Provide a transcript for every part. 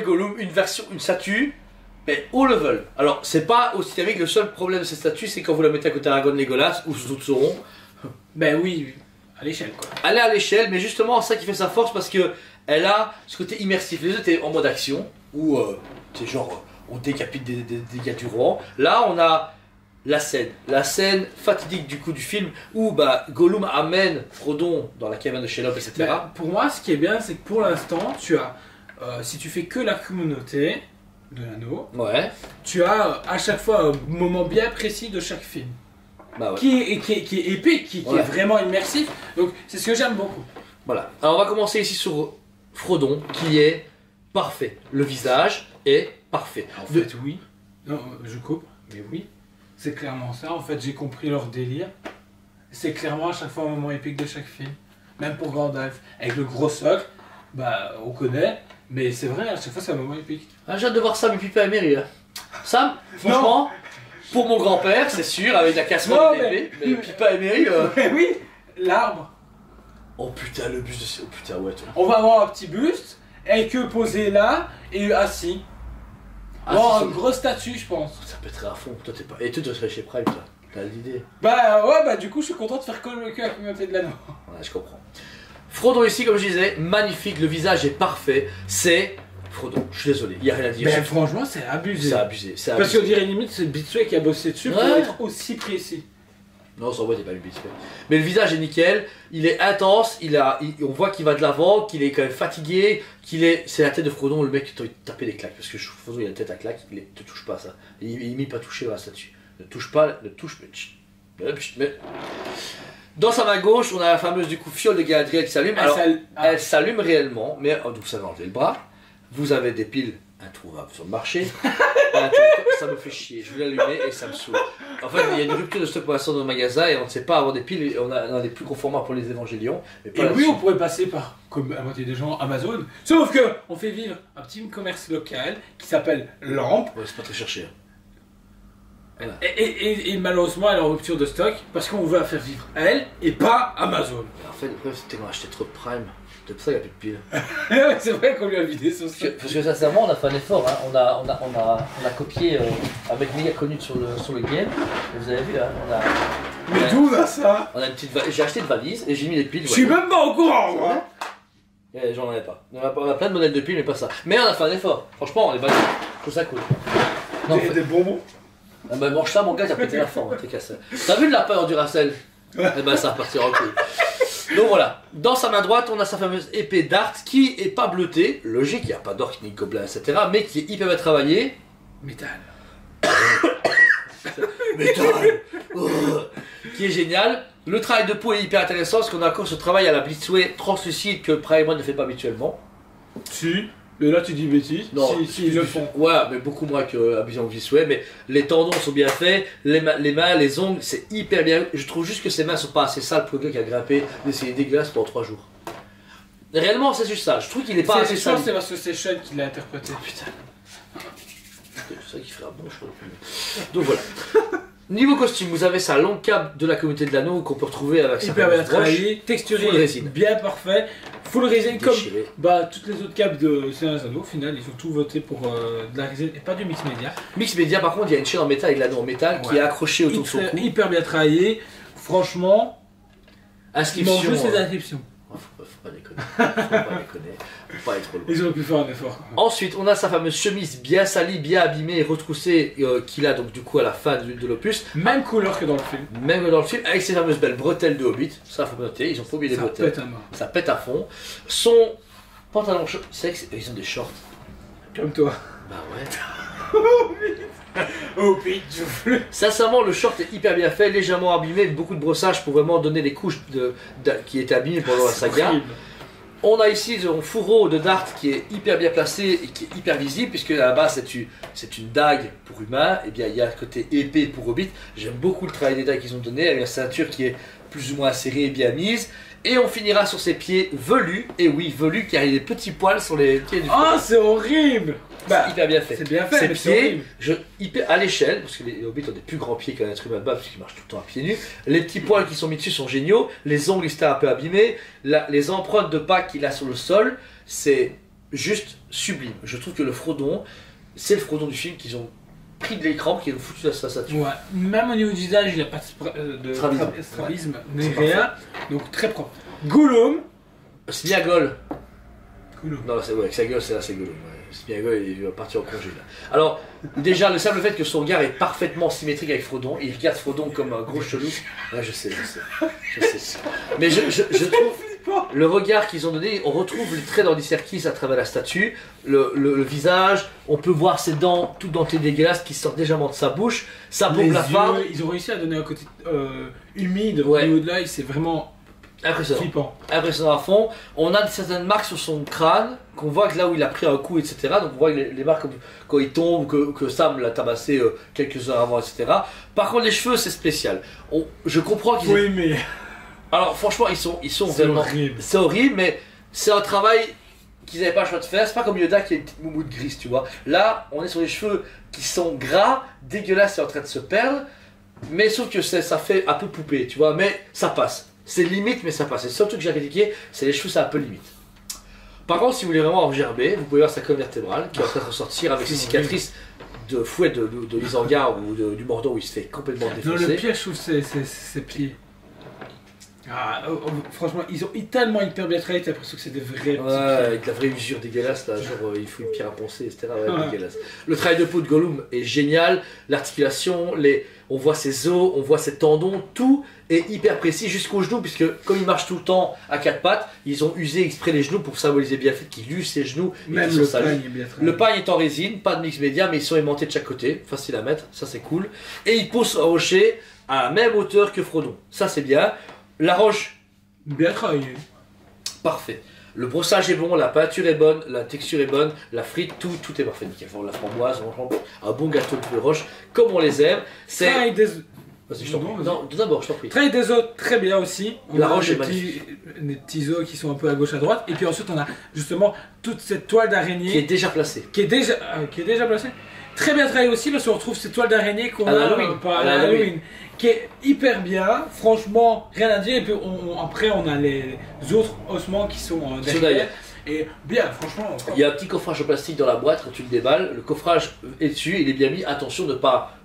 et Gollum, une statue, mais haut level. Alors, c'est pas aussi terrible, le seul problème de cette statue, c'est quand vous la mettez à côté d'Aragorn Legolas ou sous Sauron. Ben oui, à l'échelle quoi. Elle est à l'échelle, mais justement, c'est ça qui fait sa force parce que elle a ce côté immersif. Les autres étaient en mode action, où c'est genre on décapite des gars du roi. Là, on a la scène fatidique du coup du film où Gollum amène Frodon dans la caverne de Shelob, etc. Ben, pour moi, ce qui est bien, c'est que pour l'instant, tu as, si tu fais que la communauté de l'anneau, Ouais. tu as à chaque fois un moment bien précis de chaque film. Bah ouais. Qui est épique, qui est vraiment immersif. Donc c'est ce que j'aime beaucoup. Voilà. Alors on va commencer ici sur Frodon, qui est parfait. Le visage est parfait. En fait, oui. Non, je coupe, mais oui. C'est clairement ça. En fait, j'ai compris leur délire. C'est clairement à chaque fois un moment épique de chaque film. Même pour Gandalf. Avec le gros socle, on connaît. Mais c'est vrai, à chaque fois c'est un moment épique. Ah, j'ai hâte de voir Sam et Pippin et Merry là. Sam, franchement, pour mon grand-père, c'est sûr, avec la casserole et l'épée, mais Pippin et Merry... Mais oui, l'arbre. Oh putain, le buste de... Oh putain, ouais, toi. On va avoir un petit buste, avec eux posés là, et assis. Un gros statut, je pense. Ça pèterait à fond, toi t'es pas... Et toi tu serais chez Prime, toi. T'as l'idée. Du coup je suis content de faire que la communauté de l'anneau. Ouais, je comprends. Frodon ici, comme je disais, magnifique, le visage est parfait, c'est... Frodon, je suis désolé, il n'y a rien à dire. Mais franchement c'est abusé. C'est abusé, c'est Parce abusé. qu'on dirait limite c'est Bitsway qui a bossé dessus pour être aussi précis. Non, sans voix, t'es pas lui Bitsway. Mais le visage est nickel, il est intense, on voit qu'il va de l'avant, qu'il est quand même fatigué, c'est la tête de Frodon, le mec qui t'a tapé des claques. Parce que Frodon il a la tête à claques, te touche pas à ça. Il m'y pas touché à la statue. Ne touche pas, mais... Dans sa main gauche, on a la fameuse du coup fiole de Galadriel qui s'allume. Alors, elle s'allume réellement, mais donc vous savez enlever le bras. Vous avez des piles introuvables sur le marché. Ça me fait chier, je veux l'allumer et ça me saoule. En fait, il y a une rupture de stock pour l'instant dans le magasin et on ne sait pas avoir des piles. Et on a des plus gros formats pour les évangélions. Mais pas et oui, on pourrait passer par, comme la moitié des gens, Amazon. Sauf que on fait vivre un petit commerce local qui s'appelle Lampe. Ouais, c'est pas très cherché. Voilà. Et malheureusement, elle est en rupture de stock parce qu'on veut la faire vivre elle et pas Amazon. En fait, le problème c'était qu'on a acheté trop de Prime. C'est pour ça qu'il n'y a plus de piles. C'est vrai qu'on lui a vidé son stock. Parce que sincèrement, on a fait un effort. Hein. On a copié un mec méga connu sur le game. Et vous avez vu, hein, Mais d'où va ça? On a une petite j'ai acheté une valise et j'ai mis les piles. Je suis même pas au courant, moi. J'en ai pas. On a plein de modèles de piles, mais pas ça. Mais on a fait un effort. Franchement, on est basé. Je trouve ça cool. Non, des bonbons. Ah bah mange ça mon gars, t'as pété la forme, t'es cassé. T'as vu de la peur du Racel? Eh ben ça repartira en couille. Donc voilà, dans sa main droite on a sa fameuse épée d'Art qui est pas bleutée, logique, il n'y a pas d'orque ni de gobelin, etc. Mais qui est hyper bien travaillée. Métal. Métal. Qui est génial. Le travail de peau est hyper intéressant parce qu'on a encore ce travail à la Blitzway translucide que Prime ne fait pas habituellement. Si. Mais là tu dis bêtise. Non, si ils le font. Ouais, mais beaucoup moins que Vision Blitzway. Mais les tendons sont bien faits, les mains, les ongles, c'est hyper bien. Je trouve juste que ses mains sont pas assez sales pour le gars qui a grimpé d'essayer dégueulasse pendant 3 jours. Réellement, c'est juste ça. Je trouve qu'il est pas assez sale. C'est parce que c'est Sean qui l'a interprété. Oh putain. C'est ça qui ferait un bon choix. Donc voilà. Niveau costume, vous avez sa longue cape de la communauté de l'anneau qu'on peut retrouver avec sa hyper bien travaillé, texturé, full résine. Bien parfait, full résine comme Déchiré. Toutes les autres capes de Seigneur des Anneaux. Au final, ils ont tout voté pour de la résine et pas du mix média. Mix média, par contre, il y a une chaîne en métal avec l'anneau en métal qui est accrochée autour de son cou. Hyper bien travaillé, franchement. Inscription. Il manque juste les inscriptions. Faut pas déconner. Faut pas être trop loin. Ils auraient pu faire un effort. Ensuite, on a sa fameuse chemise bien salie, bien abîmée et retroussée qu'il a donc du coup à la fin de l'opus. Même couleur que dans le film. Même dans le film, avec ses fameuses belles bretelles de Hobbit. Ça, faut noter, ils ont pas oublié les bretelles. Ça pète à mort. Ça pète à fond. Son pantalon sexe, ils ont des shorts. Comme toi. Bah ouais. Oh putain. Sincèrement, le short est hyper bien fait, légèrement abîmé, avec beaucoup de brossage pour vraiment donner des couches qui étaient abîmées pendant la saga. Horrible. On a ici un fourreau de Dart qui est hyper bien placé et qui est hyper visible, puisque à la base c'est une dague pour humain, et bien il y a le côté épée pour Hobbit. J'aime beaucoup le travail des dagues qu'ils ont donné, avec la ceinture qui est plus ou moins serrée et bien mise. Et on finira sur ses pieds velus, et oui, velus car il y a des petits poils sur les pieds du Ah, c'est horrible. C'est hyper bien fait. C'est bien fait, Ses mais pieds, hyper à l'échelle, parce que les hobbits ont des plus grands pieds qu'un être humain de bas, parce qu'ils marchent tout le temps à pieds nus. Les petits poils qui sont mis dessus sont géniaux. Les ongles, ils étaient un peu abîmés. Les empreintes de pas qu'il a sur le sol, c'est juste sublime. Je trouve que le Frodon, c'est le Frodon du film qu'ils ont pris de l'écran, qu'ils ont foutu à sa statue. Ouais, même au niveau du visage, il n'y a pas de strabisme, ni rien, donc très propre. Gollum. Sméagol. Gollum. Non, c'est ouais, avec sa gueule, c'est là, c'est Gollum. Ouais. Sméagol, il va partir en congé là. Alors, déjà, le simple fait que son regard est parfaitement symétrique avec Frodon, il regarde Frodon comme un gros chelou. Ouais, je sais. Mais je trouve le regard qu'ils ont donné, on retrouve les traits d'Andy Serkis à travers la statue, le visage, on peut voir ses dents toutes dentées dégueulasses qui sortent légèrement de sa bouche, sa paume la farde. Ils ont réussi à donner un côté humide Ouais. au niveau de l'œil, c'est vraiment Impressionnant. flippant. Impressionnant à fond. On a certaines marques sur son crâne, qu'on voit que là où il a pris un coup, etc. Donc on voit les marques quand il tombe, que Sam l'a tabassé quelques heures avant, etc. Par contre, les cheveux, c'est spécial. Je comprends qu'ils... Oui, mais Alors franchement, ils sont c'est vraiment... horrible. C'est horrible, mais c'est un travail qu'ils n'avaient pas le choix de faire. C'est pas comme Yoda qui a une petite moumoute grise, tu vois. Là, on est sur des cheveux qui sont gras, dégueulasses et en train de se perdre. Mais sauf que ça fait un peu poupée, tu vois. Mais ça passe. C'est limite, mais ça passe. Et le seul truc que j'ai critiqué, c'est les cheveux, c'est un peu limite. Par contre, si vous voulez vraiment en gerber, vous pouvez voir sa colonne vertébrale qui est en train de ressortir avec ses cicatrices de fouet de l'Isengard ou du Mordor où il se fait complètement Non, le défoncer. pire, je trouve, c'est ses pieds. Ah, franchement, ils ont tellement hyper bien travaillé, t'as l'impression que c'est des vrais petits Ouais, pieds. avec la vraie usure dégueulasse, là, genre il faut une pierre à poncer, etc. Ouais, Ouais. dégueulasse. Le travail de peau de Gollum est génial, l'articulation, on voit ses os, on voit ses tendons, tout est hyper précis jusqu'aux genoux, puisque comme il marche tout le temps à quatre pattes, ils ont usé exprès les genoux pour symboliser bien le fait qu'il use ses genoux. Et Même qu'ils le sont salis. pagne est bien travaillé. Le pagne est en résine, pas de mix média, mais ils sont aimantés de chaque côté, facile à mettre, ça c'est cool. Et il pousse un rocher à la même hauteur que Frodon, ça c'est bien. La roche, Bien travaillé. parfait. Le brossage est bon, la peinture est bonne, la texture est bonne, la frite, tout est parfait. Nickel. Enfin, la framboise, franchement, un bon gâteau de roche, comme on les aime. C'est. Travail des... Vas-y, je t'en Non, prie. vas-y. Non, d'abord, je t'en prie. Travail des os, très bien aussi. On La a roche des est des petits os qui sont un peu à gauche à droite. Et puis ensuite, on a justement toute cette toile Qui est d'araignée déjà placé. qui est déjà placée. Très bien travaillé aussi parce qu'on retrouve cette toile d'araignée qu'on À a l'Halloween. pas À à l'Halloween. Halloween, qui est hyper bien. Franchement, rien à dire. Et puis après, on a les autres ossements qui sont derrière. derrière. Et bien, franchement. Il y a un petit coffrage en plastique dans la boîte quand tu le déballes. Le coffrage est dessus, il est bien mis. Attention de ne pas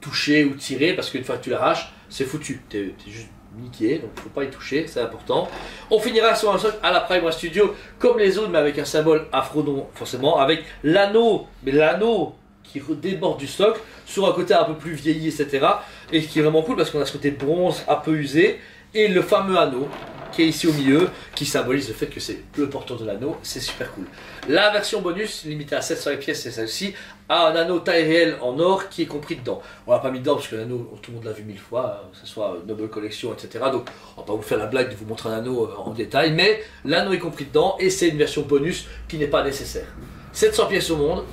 toucher ou tirer parce qu'une fois que tu l'arraches, c'est foutu. T'es juste niqué, donc il ne faut pas y toucher, c'est important. On finira sur un socle à la Prime Studio, comme les autres, mais avec un symbole à Frodon, forcément, avec l'anneau, mais l'anneau qui déborde du socle, sur un côté un peu plus vieilli, etc. Et ce qui est vraiment cool parce qu'on a ce côté bronze un peu usé, et le fameux anneau qui est ici au milieu, qui symbolise le fait que c'est le porteur de l'anneau, c'est super cool. La version bonus, limitée à 700 pièces, c'est celle-ci, a un anneau taille réelle en or qui est compris dedans. On l'a pas mis dedans parce que l'anneau, tout le monde l'a vu 1000 fois, que ce soit Noble Collection, etc. Donc on va pas vous faire la blague de vous montrer un anneau en détail, mais l'anneau est compris dedans et c'est une version bonus qui n'est pas nécessaire. 700 pièces au monde,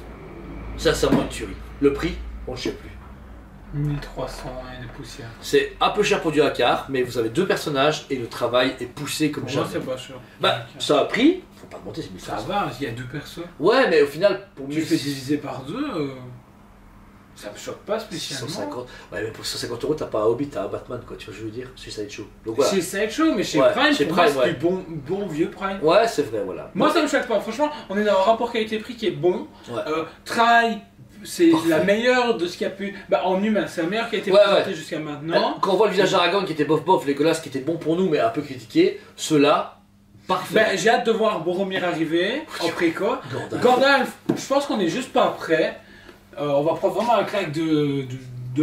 sincèrement une tuerie. Le prix, on ne sait plus. 1300 et des poussières. C'est un peu cher pour du quart, mais vous avez deux personnages et le travail est poussé comme Pour moi, jamais. c'est pas sûr. Bah, ça a pris, faut pas demander, c'est Ça 1500. va, il y a deux persos. Ouais, mais au final, pour Tu fais diviser par deux, ça me choque pas spécialement. 150. Ouais, mais pour 150 euros, t'as pas un Hobbit, t'as un Batman, quoi, tu vois, je veux dire, Suicide Show. Donc voilà. Chez Sideshow, mais chez Ouais, Prime, chez pour moi, Prime, c'est ouais. du bon vieux Prime. Ouais, c'est vrai, voilà. Moi, ça me choque pas. Franchement, on est dans un rapport qualité-prix qui est bon. Ouais. Travail, c'est Parfait. la meilleure de ce qu'il y a pu. Bah, en humain, c'est la meilleure qui a été Ouais, présentée ouais. jusqu'à maintenant. Quand on voit le visage d'Aragorn qui était bof, Legolas qui était bon pour nous, mais un peu critiqué, ceux-là, parfait. Bah, j'ai hâte de voir Boromir arriver en préco. Gandalf. Gandalf, je pense qu'on est juste pas prêt. On va prendre vraiment un claque de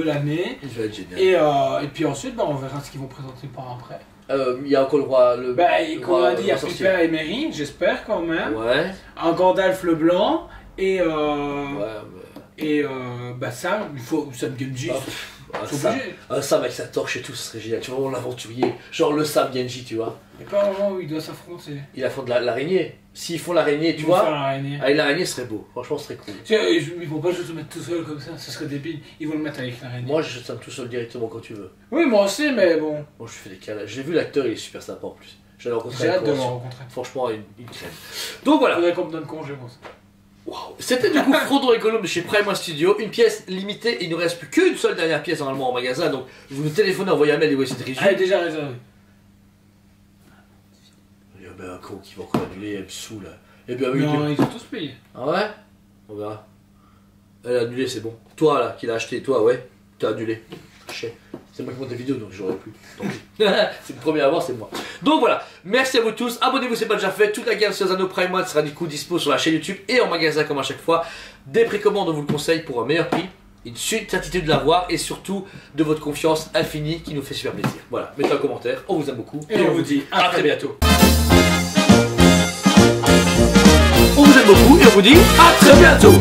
l'année. Il va être génial. Et puis ensuite, bah, on verra ce qu'ils vont présenter par après. Il y a encore le roi. Bah, comme on a dit, il y a sorcier. Pippin et Merry, j'espère quand même. Ouais, Un Gandalf le blanc. Et, ouais, bah ça, il faut Sam Genji. C'est Sam, obligé. Sam avec sa torche et tout, ce serait génial. Tu vois, vraiment l'aventurier. Genre le Sam Genji, tu vois. Il n'y a pas un moment où il doit s'affronter. Il affronte l'araignée. S'ils font l'araignée, tu Ils vont faire vois, l'araignée. avec l'araignée, ce serait beau. Franchement, ce serait cool. Tu sais, ils vont pas juste le mettre tout seul comme ça, ce serait débile. Ils vont le mettre avec l'araignée. Moi, je Sam tout seul directement quand tu veux. Oui, moi aussi, mais bon. Moi, je fais des câlins. J'ai vu l'acteur, il est super sympa en plus. J'allais rencontrer J'ai à la hâte de le convention. rencontrer. Franchement, une crème. Donc voilà. Faudrait qu'on me donne congé, moi. Waouh. C'était du coup Frodon et Gollum de chez Prime Studio. Une pièce limitée. Il ne reste plus qu'une seule dernière pièce normalement en magasin. Donc vous nous téléphonez, envoyez un mail et voici de Elle est résume. déjà réservée. Il y a ben un con qui va encore annuler, elle me saoule. Et puis avec Non, ils ont tous payé. Ah ouais? On verra. Elle a annulé, c'est bon. Toi là, qui l'a acheté, toi, ouais, t'as annulé. Chier. C'est moi qui monte des vidéos, donc j'aurais pu. Tant pis. C'est le premier à voir, c'est moi. Donc voilà, merci à vous tous. Abonnez-vous, c'est pas déjà fait. Toute la gamme sur Zano Prime One sera du coup dispo sur la chaîne YouTube et en magasin comme à chaque fois. Des précommandes, on vous le conseille pour un meilleur prix. Une certitude de l'avoir et surtout de votre confiance infinie qui nous fait super plaisir. Voilà, mettez un commentaire, on vous aime beaucoup Et on vous dit à très bientôt. On vous aime beaucoup et on vous dit à très bientôt.